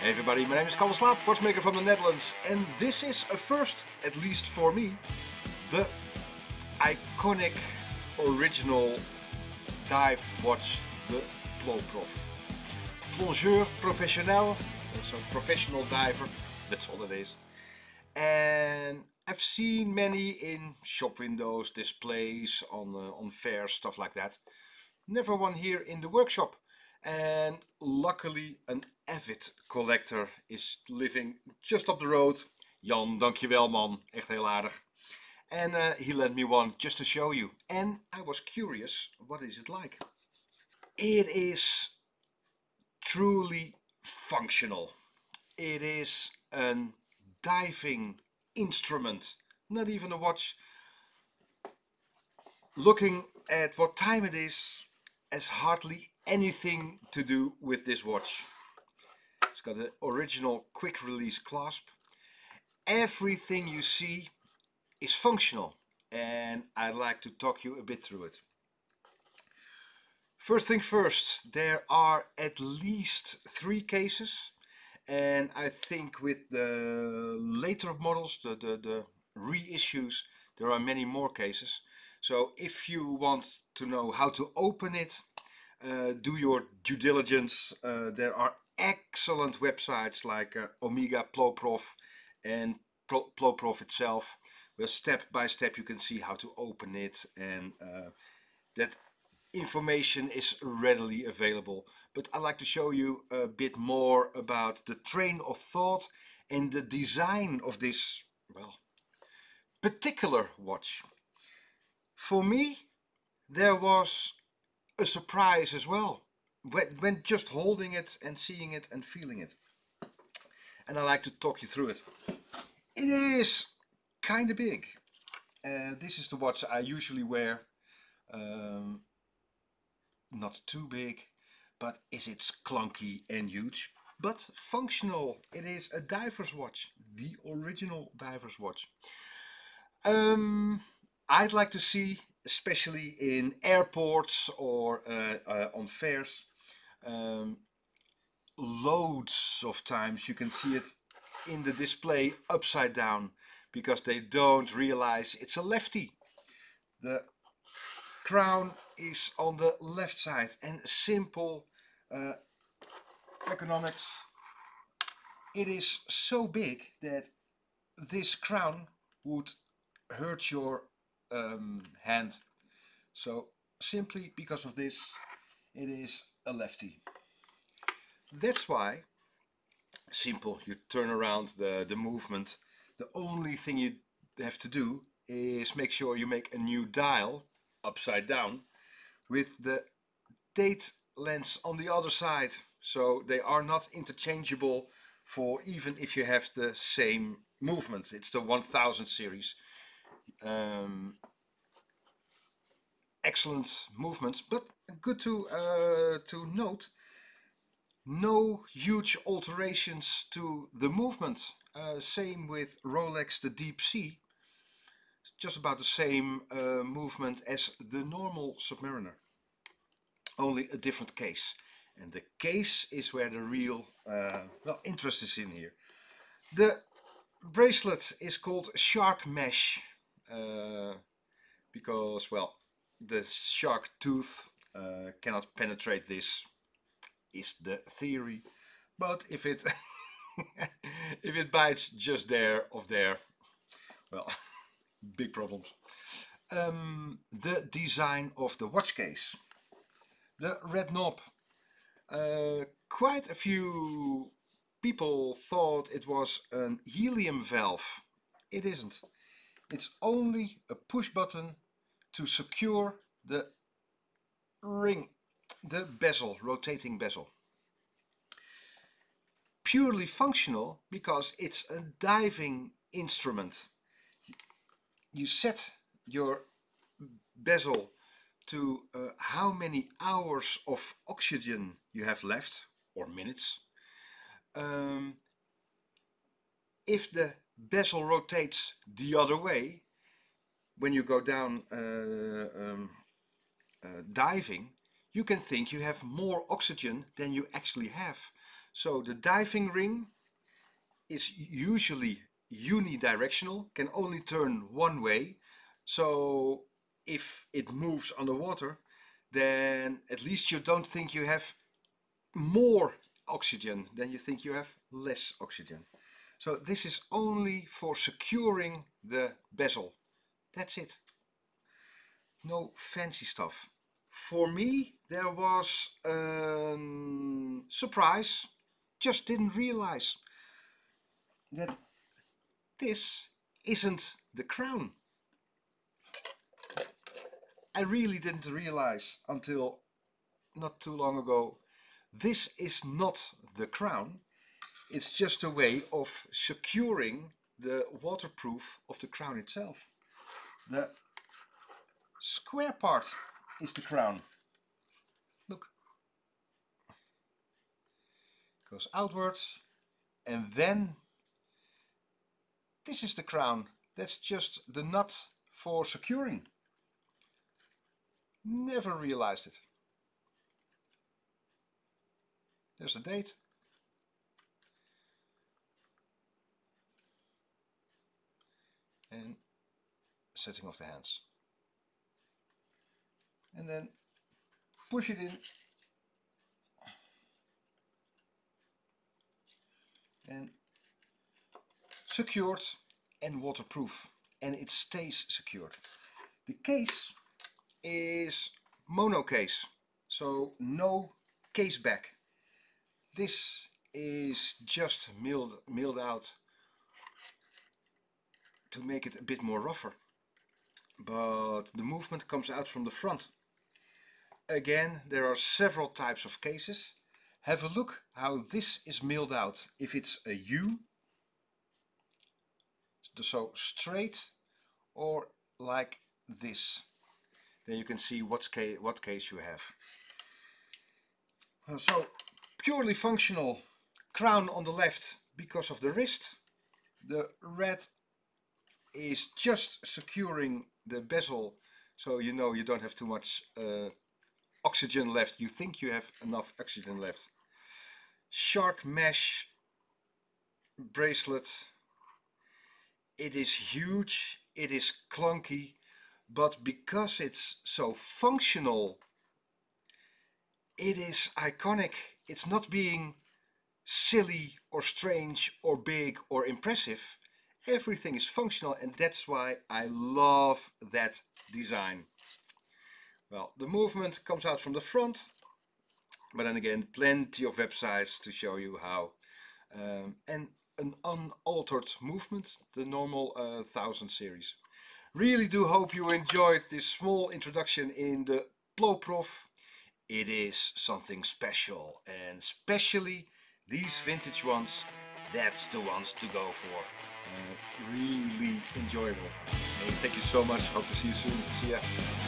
Hey everybody, my name is Kalle Slaap, watchmaker from the Netherlands, and this is a first, at least for me, the iconic original dive watch, the Ploprof. Plongeur professionnel, so professional diver, that's all it is. And I've seen many in shop windows, displays, on fairs, stuff like that. Never one here in the workshop. And luckily an avid collector is living just up the road. Jan, dankjewel man, echt heel aardig. And he lent me one just to show you. And I was curious, what is it like? It is truly functional. It is a diving instrument, not even a watch. Looking at what time it is has hardly anything to do with this watch. It's got an original quick release clasp. Everything you see is functional, and I'd like to talk you a bit through it. First thing first, there are at least 3 cases, and I think with the later models, the reissues, there are many more cases. So if you want to know how to open it, do your due diligence. There are excellent websites like Omega Ploprof and Ploprof itself, where step by step you can see how to open it, and that information is readily available. But I'd like to show you a bit more about the train of thought and the design of this, well, particular watch. For me, there was a surprise as well when just holding it and seeing it and feeling it. And I like to talk you through it. It is kind of big. This is the watch I usually wear. Not too big, but is it clunky and huge, but functional. It is a diver's watch, the original diver's watch. I'd like to see, especially in airports or on fairs, loads of times you can see it in the display upside down because they don't realize it's a lefty. The crown is on the left side, and simple economics, it is so big that this crown would hurt your hand. So simply because of this, it is a lefty. That's why, simple, you turn around the movement. The only thing you have to do is make sure you make a new dial upside down with the date lens on the other side, so they are not interchangeable for even if you have the same movement. It's the 1000 series. Excellent movements, but good to note, no huge alterations to the movement. Same with Rolex the Deepsea. Just about the same movement as the normal Submariner. Only a different case. And the case is where the real well, interest is in here. The bracelet is called shark mesh because, well, the shark tooth cannot penetrate this, is the theory. But if it if it bites just there or there, well, big problems. The design of the watch case. The red knob. Quite a few people thought it was an helium valve. It isn't. It's only a push button to secure the ring, the bezel, rotating bezel. Purely functional because it's a diving instrument. You set your bezel to how many hours of oxygen you have left, or minutes. If the bezel rotates the other way, when you go down diving, you can think you have more oxygen than you actually have. So the diving ring is usually unidirectional, can only turn one way. So if it moves underwater, then at least you don't think you have more oxygen than you think you have less oxygen. So this is only for securing the bezel. That's it. No fancy stuff. For me, there was a surprise. Just didn't realize that this isn't the crown. I really didn't realize until not too long ago. This is not the crown. It's just a way of securing the waterproof of the crown itself. The square part is the crown. Look. Goes outwards, and then this is the crown. That's just the nut for securing. Never realized it. There's a date. And setting of the hands. And then push it in. And secured and waterproof. And it stays secured. The case is mono case. So no case back. This is just milled out to make it a bit more rougher, but the movement comes out from the front. Again, there are several types of cases. Have a look how this is milled out. If it's a U, so straight, or like this, then you can see what case you have. So purely functional crown on the left because of the wrist. The red is just securing the bezel, so you know you don't have too much oxygen left. You think you have enough oxygen left. Shark mesh bracelet. It is huge, it is clunky, but because it's so functional, it is iconic. It's not being silly or strange or big or impressive. Everything is functional, and that's why I love that design. Well, the movement comes out from the front, but then again, plenty of websites to show you how. And an unaltered movement, the normal 1000 series. Really do hope you enjoyed this small introduction in the Ploprof. It is something special, and especially these vintage ones, that's the ones to go for. Really enjoyable. Hey, thank you so much. Hope to see you soon. See ya.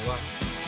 Bye.